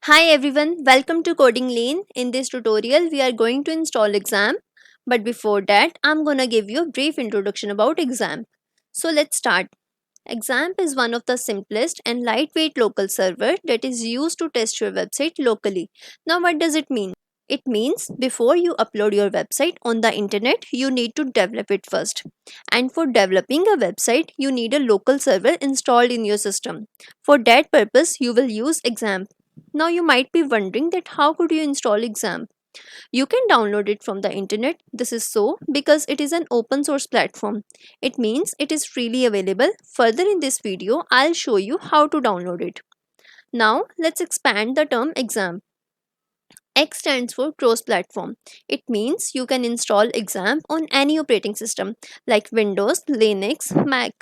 Hi everyone, welcome to Coding Lane. In this tutorial, we are going to install XAMPP. But before that, I'm gonna give you a brief introduction about XAMPP. So let's start. XAMPP is one of the simplest and lightweight local server that is used to test your website locally. Now what does it mean? It means before you upload your website on the internet, you need to develop it first. And for developing a website, you need a local server installed in your system. For that purpose, you will use XAMPP. Now you might be wondering that how could you install XAMPP? You can download it from the internet. This is so because it is an open source platform. It means it is freely available. Further in this video, I'll show you how to download it. Now let's expand the term XAMPP. X stands for cross-platform. It means you can install XAMPP on any operating system like Windows, Linux, Mac.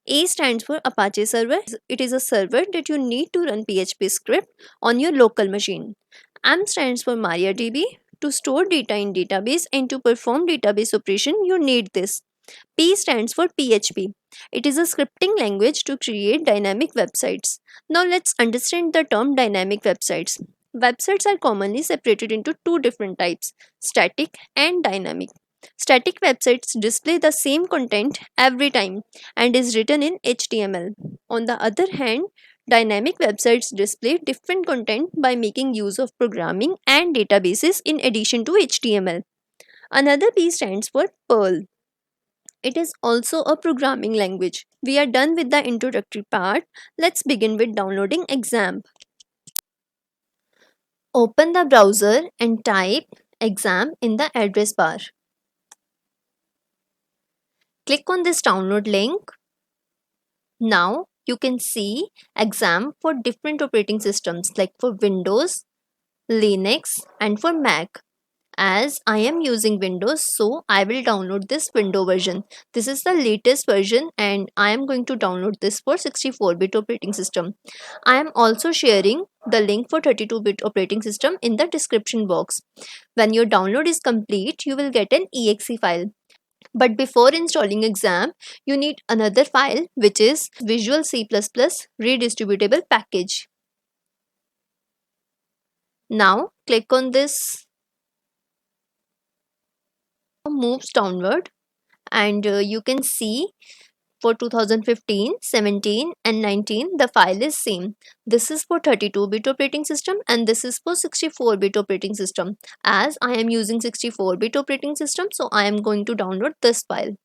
A stands for Apache server. It is a server that you need to run PHP script on your local machine. M stands for MariaDB. To store data in database and to perform database operation, you need this. P stands for PHP. It is a scripting language to create dynamic websites. Now let's understand the term dynamic websites. Websites are commonly separated into two different types, static and dynamic. Static websites display the same content every time and is written in HTML. On the other hand, dynamic websites display different content by making use of programming and databases in addition to HTML. Another P stands for Perl. It is also a programming language. We are done with the introductory part. Let's begin with downloading XAMPP. Open the browser and type XAMPP in the address bar. Click on this download link. Now you can see XAMPP for different operating systems like for Windows, Linux and for Mac. As I am using Windows, so I will download this Windows version. This is the latest version and I am going to download this for 64-bit operating system. I am also sharing the link for 32-bit operating system in the description box. When your download is complete, you will get an exe file. But before installing XAMPP, you need another file which is Visual C++ redistributable package. Now click on this, moves downward, and you can see for 2015, 17 and 19 the file is same. This is for 32-bit operating system and this is for 64-bit operating system. As I am using 64-bit operating system, so I am going to download this file.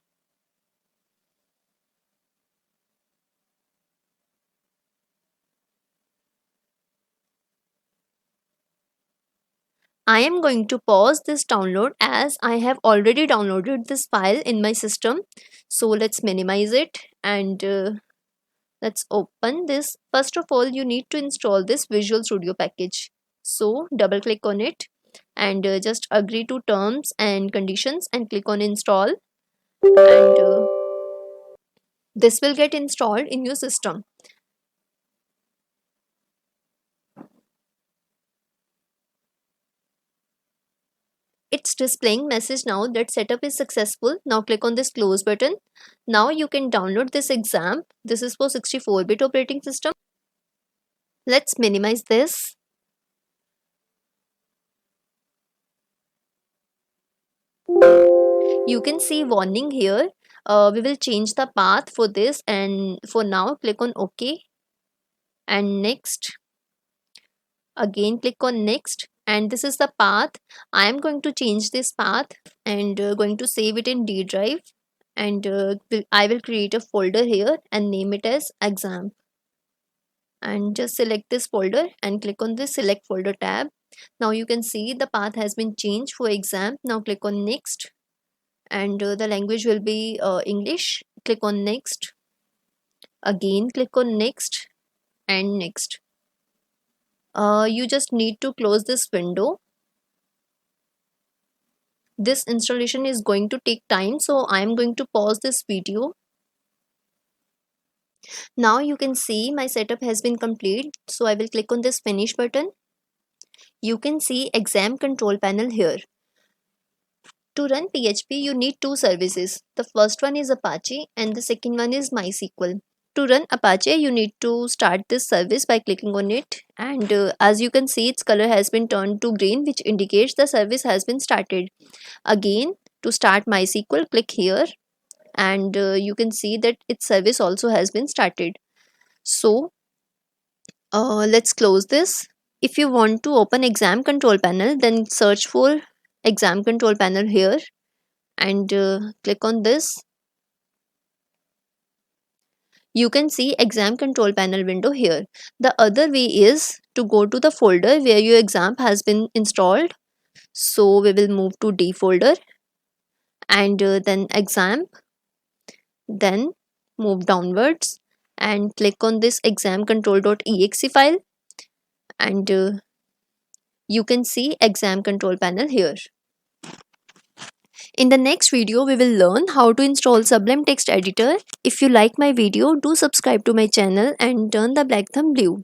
I am going to pause this download as I have already downloaded this file in my system. So let's minimize it and let's open this. First of all, you need to install this Visual Studio package. So double click on it and just agree to terms and conditions and click on install, and this will get installed in your system. It's displaying message now that setup is successful. Now click on this close button. Now you can download this XAMPP. This is for 64-bit operating system. Let's minimize this. You can see warning here. We will change the path for this, and for now click on OK and next. Again click on next, and this is the path. I am going to change this path and going to save it in D drive, and I will create a folder here and name it as XAMPP, and just select this folder and click on this select folder tab. Now you can see the path has been changed for XAMPP. Now click on next, and the language will be English. Click on next, again click on next and next. You just need to close this window. This installation is going to take time, so I am going to pause this video. Now you can see my setup has been complete, so I will click on this finish button. You can see XAMPP control panel here. To run PHP, you need two services. The first one is Apache and the second one is MySQL. To run Apache, you need to start this service by clicking on it, and as you can see, its color has been turned to green, which indicates the service has been started. Again, to start MySQL, click here, and you can see that its service also has been started. So let's close this. If you want to open exam control panel, then search for exam control panel here, and click on this. You can see exam control panel window here. The other way is to go to the folder where your exam has been installed. So we will move to D folder, and then exam, then move downwards and click on this exam control.exe file, and you can see exam control panel here. In the next video, we will learn how to install Sublime Text Editor. If you like my video, do subscribe to my channel and turn the black thumb blue.